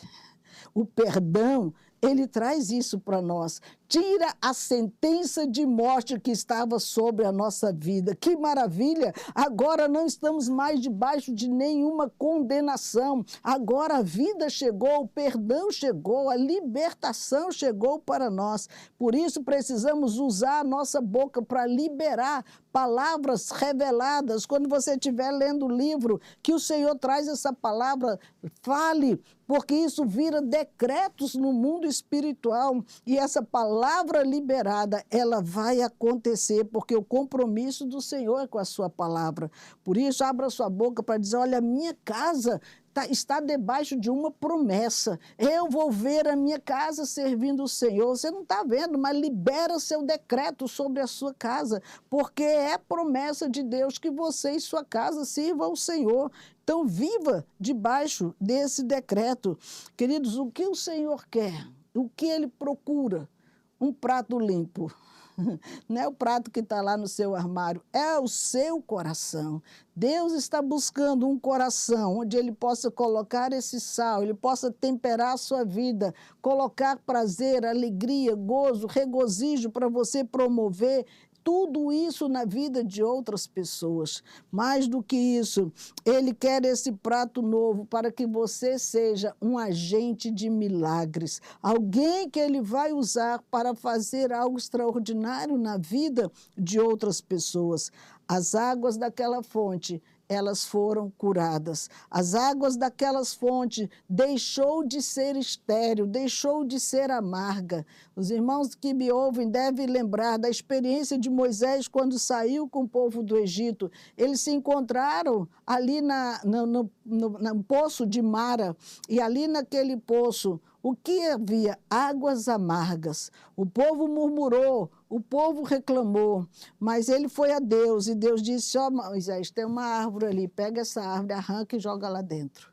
O perdão, ele traz isso para nós. Tira a sentença de morte que estava sobre a nossa vida. Que maravilha! Agora não estamos mais debaixo de nenhuma condenação. Agora a vida chegou, o perdão chegou, a libertação chegou para nós. Por isso precisamos usar a nossa boca para liberar palavras reveladas. Quando você estiver lendo o livro, que o Senhor traz essa palavra, fale, porque isso vira decretos no mundo espiritual. E essa palavra liberada, ela vai acontecer, porque o compromisso do Senhor é com a sua palavra. Por isso, abra sua boca para dizer: olha, a minha casa está debaixo de uma promessa. Eu vou ver a minha casa servindo o Senhor. Você não está vendo, mas libera seu decreto sobre a sua casa, porque é promessa de Deus que você e sua casa sirvam ao Senhor. Então, viva debaixo desse decreto. Queridos, o que o Senhor quer? O que Ele procura? Um prato limpo. Não é o prato que está lá no seu armário, é o seu coração. Deus está buscando um coração onde Ele possa colocar esse sal, Ele possa temperar a sua vida, colocar prazer, alegria, gozo, regozijo para você promover tudo isso na vida de outras pessoas. Mais do que isso, Ele quer esse prato novo para que você seja um agente de milagres, alguém que Ele vai usar para fazer algo extraordinário na vida de outras pessoas. As águas daquela fonte, elas foram curadas. As águas daquelas fontes deixou de ser estéril, deixou de ser amarga. Os irmãos que me ouvem devem lembrar da experiência de Moisés quando saiu com o povo do Egito. Eles se encontraram ali no poço de Mara, e ali naquele poço, o que havia? Águas amargas. O povo murmurou, o povo reclamou, mas ele foi a Deus e Deus disse: ó, Moisés, tem uma árvore ali, pega essa árvore, arranca e joga lá dentro.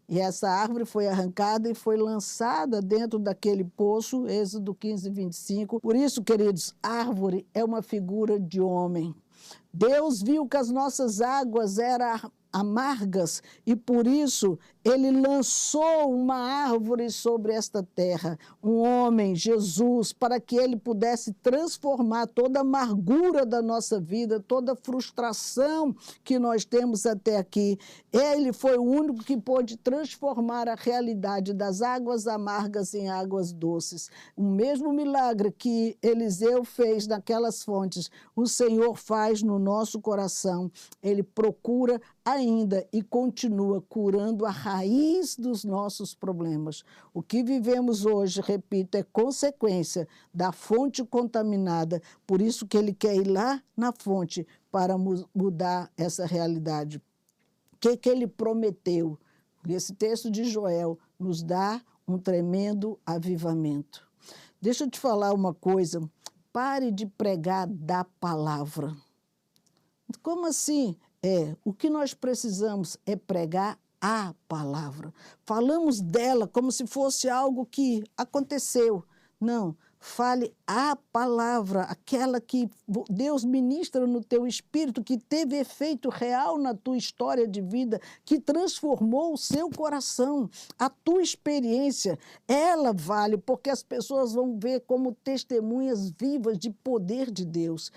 E essa árvore foi arrancada e foi lançada dentro daquele poço, Êxodo 15, 25. Por isso, queridos, árvore é uma figura de homem. Deus viu que as nossas águas eram amargas e por isso Ele lançou uma árvore sobre esta terra, um homem, Jesus, para que Ele pudesse transformar toda a amargura da nossa vida, toda a frustração que nós temos até aqui. Ele foi o único que pôde transformar a realidade das águas amargas em águas doces. O mesmo milagre que Eliseu fez naquelas fontes, o Senhor faz no nosso coração. Ele procura ainda e continua curando a raiz dos nossos problemas. O que vivemos hoje, repito, é consequência da fonte contaminada. Por isso que ele quer ir lá na fonte para mudar essa realidade. O que ele prometeu? Esse texto de Joel nos dá um tremendo avivamento. Deixa eu te falar uma coisa. Pare de pregar da palavra. Como assim? O que nós precisamos é pregar a palavra. Falamos dela como se fosse algo que aconteceu. Não, fale a palavra, aquela que Deus ministra no teu espírito, que teve efeito real na tua história de vida, que transformou o seu coração. A tua experiência, ela vale, porque as pessoas vão ver como testemunhas vivas de poder de Deus.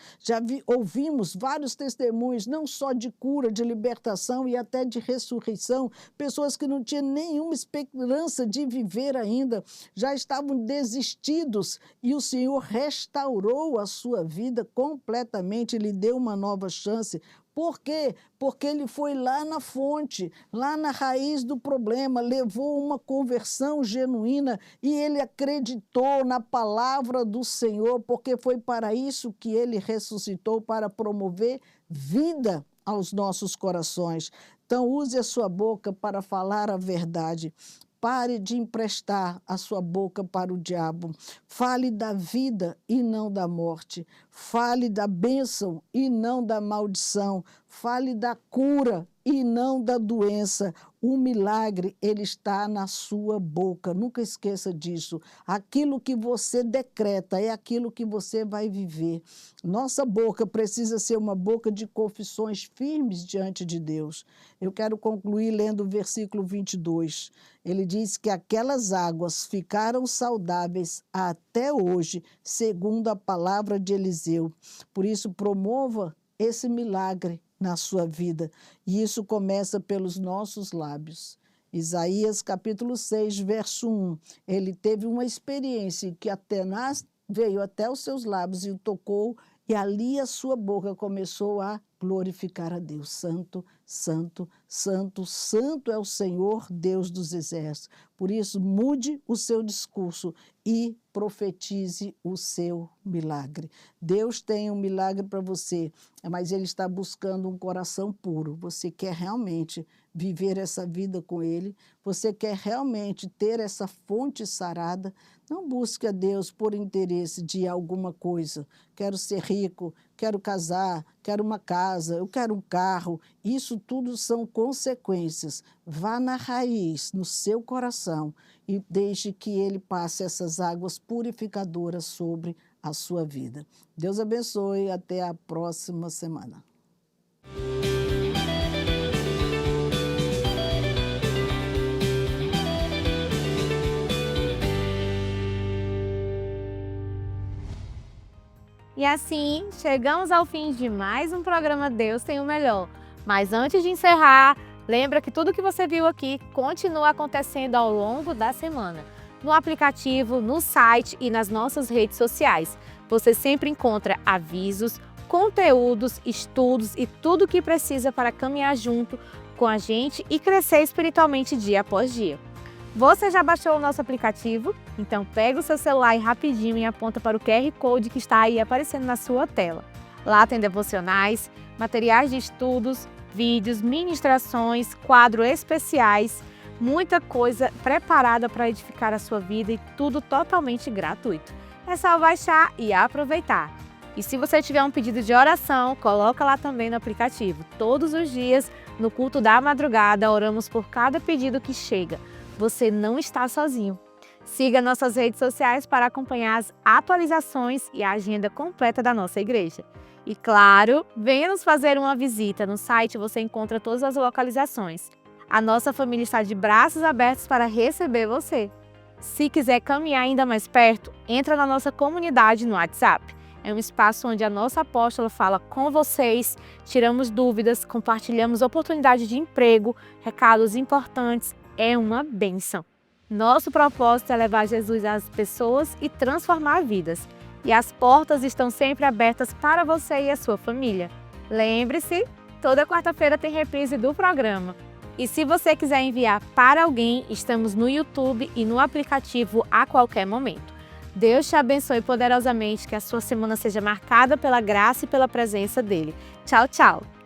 Ouvimos vários testemunhos, não só de cura, de libertação e até de ressurreição. Pessoas que não tinham nenhuma esperança de viver ainda, já estavam desistidos, e o Senhor restaurou a sua vida completamente, lhe deu uma nova chance. Por quê? Porque ele foi lá na fonte, lá na raiz do problema, levou uma conversão genuína e ele acreditou na palavra do Senhor, porque foi para isso que ele ressuscitou, para promover vida aos nossos corações. Então, use a sua boca para falar a verdade. Pare de emprestar a sua boca para o diabo. Fale da vida e não da morte. Fale da bênção e não da maldição. Fale da cura e não da doença. O milagre, ele está na sua boca. Nunca esqueça disso. Aquilo que você decreta é aquilo que você vai viver. Nossa boca precisa ser uma boca de confissões firmes diante de Deus. Eu quero concluir lendo o versículo 22. Ele diz que aquelas águas ficaram saudáveis até hoje, segundo a palavra de Eliseu. Por isso, promova esse milagre na sua vida. E isso começa pelos nossos lábios. Isaías capítulo 6, verso 1. Ele teve uma experiência que Atenas veio até os seus lábios e o tocou, e ali a sua boca começou a glorificar a Deus. Santo, santo, santo, santo é o Senhor, Deus dos exércitos. Por isso, mude o seu discurso e profetize o seu milagre. Deus tem um milagre para você, mas Ele está buscando um coração puro. Você quer realmente viver essa vida com Ele? Você quer realmente ter essa fonte sarada? Não busque a Deus por interesse de alguma coisa. Quero ser rico, quero casar, quero uma casa, eu quero um carro. Isso tudo são consequências. Vá na raiz, no seu coração, e deixe que Ele passe essas águas purificadoras sobre a sua vida. Deus abençoe e até a próxima semana. E assim, chegamos ao fim de mais um programa Deus Tem o Melhor. Mas antes de encerrar, lembra que tudo que você viu aqui continua acontecendo ao longo da semana. No aplicativo, no site e nas nossas redes sociais. Você sempre encontra avisos, conteúdos, estudos e tudo o que precisa para caminhar junto com a gente e crescer espiritualmente dia após dia. Você já baixou o nosso aplicativo? Então pega o seu celular e rapidinho e aponta para o QR Code que está aí aparecendo na sua tela. Lá tem devocionais, materiais de estudos, vídeos, ministrações, quadros especiais, muita coisa preparada para edificar a sua vida e tudo totalmente gratuito. É só baixar e aproveitar. E se você tiver um pedido de oração, coloca lá também no aplicativo. Todos os dias, no culto da madrugada, oramos por cada pedido que chega. Você não está sozinho. Siga nossas redes sociais para acompanhar as atualizações e a agenda completa da nossa igreja. E claro, venha nos fazer uma visita. No site você encontra todas as localizações. A nossa família está de braços abertos para receber você. Se quiser caminhar ainda mais perto, entra na nossa comunidade no WhatsApp. É um espaço onde a nossa apóstola fala com vocês, tiramos dúvidas, compartilhamos oportunidades de emprego, recados importantes. É uma bênção. Nosso propósito é levar Jesus às pessoas e transformar vidas. E as portas estão sempre abertas para você e a sua família. Lembre-se, toda quarta-feira tem reprise do programa. E se você quiser enviar para alguém, estamos no YouTube e no aplicativo a qualquer momento. Deus te abençoe poderosamente, que a sua semana seja marcada pela graça e pela presença dele. Tchau, tchau!